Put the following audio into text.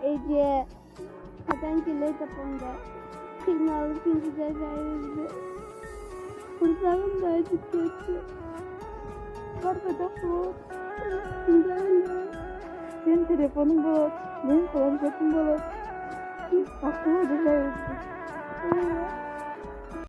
Ece, kadang kile tapanda, kinalı pinci cezayirdi. Kursağım da acık kötü. Karda bu. Şimdi öyle. Senin telefonun bot, benim planşetim bot. Aklıma da şey